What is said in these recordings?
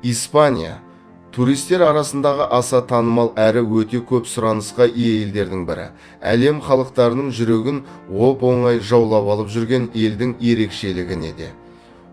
Испания туристер арасындағы аса танымал әрі өте көп сұранысқа ие елдердің бірі. Әлем халықтарының жүрегін оп-оңай жаулап алып жүрген елдің ерекшелігі неде?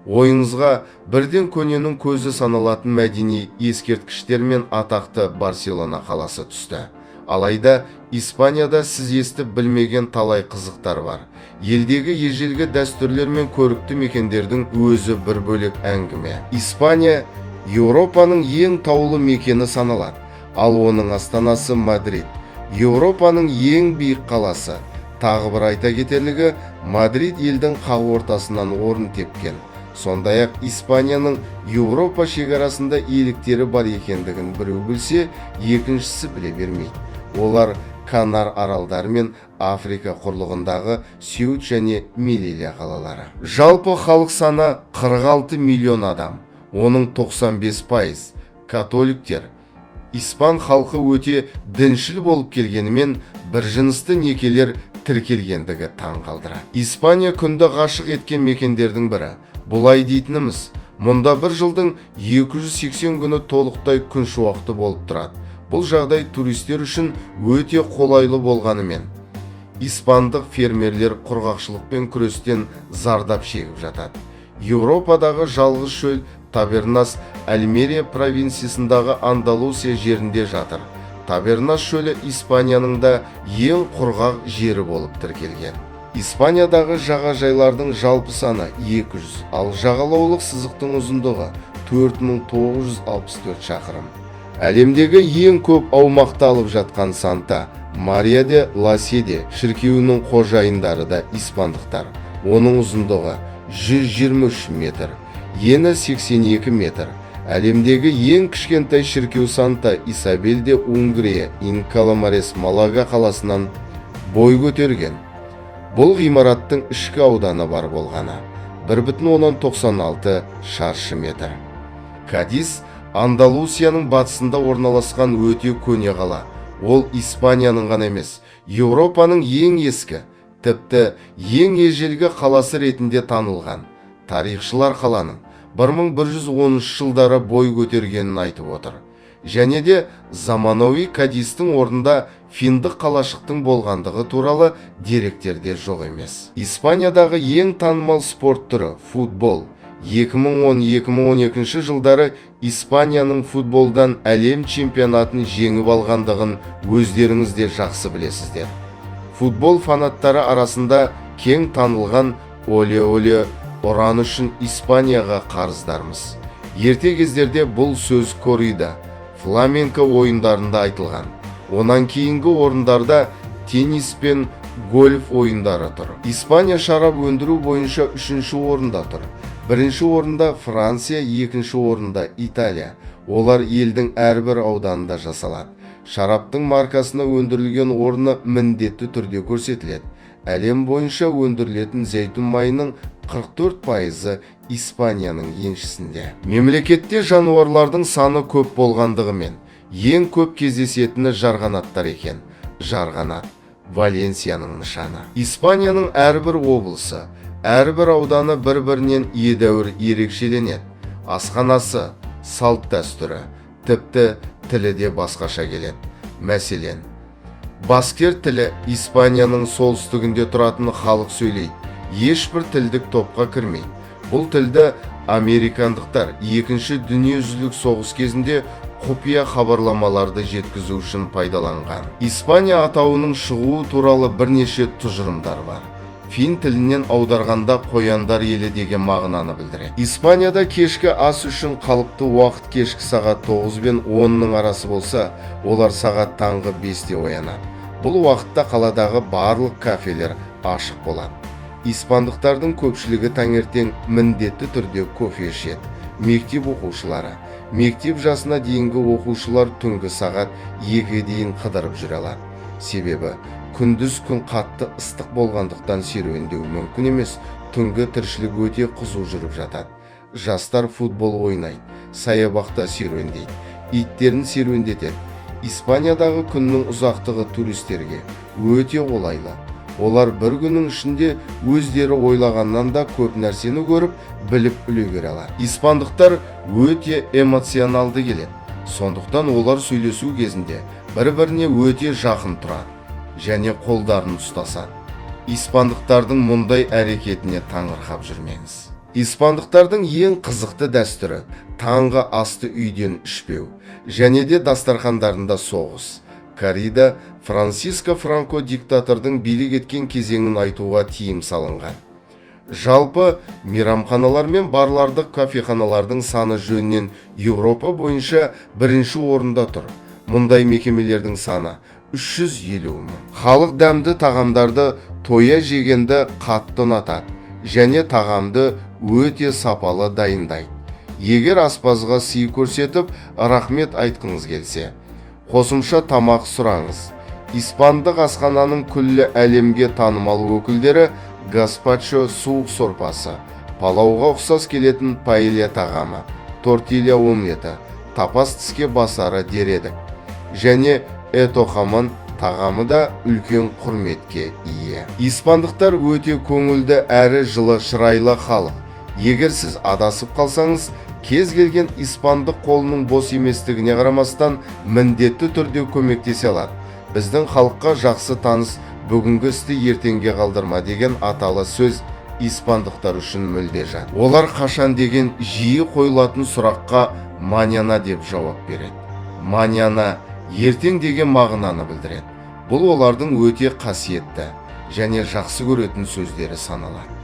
Ойыңызға бірден көненің көзі саналатын мәдени ескерткіштер мен атақты Барселона қаласы түсті. Алайда Испанияда сіз естіп білмеген талай қызықтар бар. Елдегі ежелгі дәстүрлер мен көрікті мекендердің өзі бір бөлек әңгіме. Испания Еуропаның ең таулы мекені саналады, ал оның астанасы Мадрид. Еуропаның ең биік қаласы. Тағы бір айта кетерлігі, Мадрид елдің қақ ортасынан орын тепкен. Сондай-ақ Испанияның Еуропа шекарасында иеліктері бар екендігін біреу білсе, екіншісі біле бермейді. Олар Канар аралдары мен Африка құрлығындағы Сеут және Мелилья қалалары. Жалпы халық саны 46 миллион адам. Оның 95% католиктер. Испан халқы өте діншіл болып келгенімен біржынысты некелер тіркелгендігі таң қалдырады. Испания күнді ғашық еткен мекендердің бірі. Бұлай дейтініміз, мұнда бір жылдың 280 күні толықтай күн шуақты болып тұрады. Бұл жағдай туристер үшін өте қолайлы болғанымен, испандық фермерлер құрғақшылықпен күрестен зардап шегіп жатады. Еуропадағы жалғыз шөл Табернас Альмерия провинциясындағы Андалусия жерінде жатыр. Табернас шөлі Испанияның да ең құрғақ жері болып тіркелген. Испаниядағы жағажайлардың жалпы саны 200, ал жағалаулық сызықтың ұзындығы 4964 шақырым. Әлемдегі ең көп аумақты алып жатқан Санта Мария де ла Седе шіркеуінің қожайындары да испандықтар. Оның ұзындығы 123 метр, ені 82 метр. Әлемдегі ең кішкентай шіркеу Санта Исабель де Унгрия, Инкаламарес Малага қаласынан бой көтерген. Бұл ғимараттың ішкі ауданы бар болғаны 1,96 шаршы метр. Кадис Андалусияның батысында орналасқан өте көне қала. Ол Испанияның ғана емес, Еуропаның ең ескі, тіпті ең ежелгі қаласы ретінде танылған. Тарихшылар қаланың 1113 жылдары бой көтергенін айтып отыр. Және де заманауи Кадистің орнында финдік қалашықтың болғандығы туралы деректерде жоқ емес. Испаниядағы ең танымал спорт түрі футбол. 2010-2012 жылдары Испанияның футболдан әлем чемпионатын жеңіп алғандығын өздеріңіз де жақсы білесіздер. Футбол фанаттары арасында кең танылған оле-оле ұран үшін Испанияға қарыздармыз. Ерте кездерде бұл сөз коррида, фламенко ойындарында айтылған. Онан кейінгі орындарда теннис пен гольф ойындары тұр. Испания шарап өндіру бойынша 3-ші орында тұр. 1-ші орында Франция, 2-ші орында Италия. Олар елдің әрбір ауданында жасалады. Шараптың маркасына өндірілген орны міндетті түрде көрсетіледі. Әлем бойынша өндірілетін зәйтүн майының 44% Испанияның еншісінде. Мемлекетте жануарлардың саны көп болғандығымен ең көп кездесетіні жарғанаттар екен. Жарғанат Валенсияның нышаны. Испанияның әрбір облысы, әрбір ауданы бір-бірінен едәуір ерекшеленеді. Асханасы, салт дәстүрі, тіпті тілі де басқаша келеді. Мәселен, баскер тілі Испанияның солтүстігінде тұратын халық сөйлейді. Ешбір тілдік топқа кірмейді. Бұл тілді американдықтар 2-ші дүниежүзілік соғыс кезінде құпия хабарламаларды жеткізу үшін пайдаланған. Испания атауының шығуы туралы бірнеше тұжырымдар бар. Фин тілінен аударғанда қояндар елі деген мағынаны білдіреді. Испанияда кешкі ас үшін қалыпты уақыт кешкі сағат 9 бен 10-ның арасы болса, олар сағат таңғы 5-те оянады. Бұл уақытта қаладағы барлық кафелер ашық болады. Испандықтардың көпшілігі таңертең міндетті түрде кофе ішеді. Мектеп оқушылары, мектеп жасына дейінгі оқушылар түнгі сағат 2-ге дейін қыдырып жүре алады. Себебі күндіз күн қатты ыстық болғандықтан серуендеу мүмкін емес. Түнгі тіршілік өте қызу жүріп жатады. Жастар футбол ойнайды, саябақта серуендейді, иттерін серуендетеді. Испаниядағы күннің ұзақтығы туристерге өте қолайлы. Олар бір күннің ішінде өздері ойлағаннан да көп нәрсені көріп, біліп үлгере алады. Испандықтар өте эмоционалды келеді. Сондықтан олар сөйлесу кезінде бір-біріне өте жақын тұрады және қолдарын ұстасады. Испандықтардың мұндай әрекетіне таңырқап жүрмеңіз. Испандықтардың ең қызықты дәстүрі таңғы асты үйден ішпеу және де дастархандарында соғыс. Коррида Франсиско Франко диктатордың билік еткен кезеңін айтуға тыйым салынған. Жалпы мейрамханалар мен барлардың кафеханалардың саны жөнінен Еуропа бойынша бірінші орында тұр. Мұндай мекемелердің саны 350 мың. Халық дәмді тағамдарды тоя жегенді қатты ұнатады және тағамды өте сапалы дайындайды. Егер аспазға сый көрсетіп, рахмет айтқыңыз келсе, қосымша тамақ сұраңыз. Испандық асхананың күллі әлемге танымал өкілдері гаспачо суық сорпасы, палауға ұқсас келетін паэлья тағамы, тортилья омлеті, тапас тіске басары дер едік. Және этохамон тағамы да үлкен құрметке ие. Испандықтар өте көңілді әрі жылы шырайлы халық. Егер сіз адасып қалсаңыз, кез келген испандық қолының бос еместігіне қарамастан міндетті түрде көмектесе алады. Біздің халыққа жақсы таныс бүгінгі істі ертеңге қалдырма деген аталы сөз испандықтар үшін мүлде жат. Олар қашан деген жиі қойылатын сұраққа маньяна деп жауап береді. Маньяна ертең деген мағынаны білдіреді. Бұл олардың өте қасиетті және жақсы көретін сөздері саналады.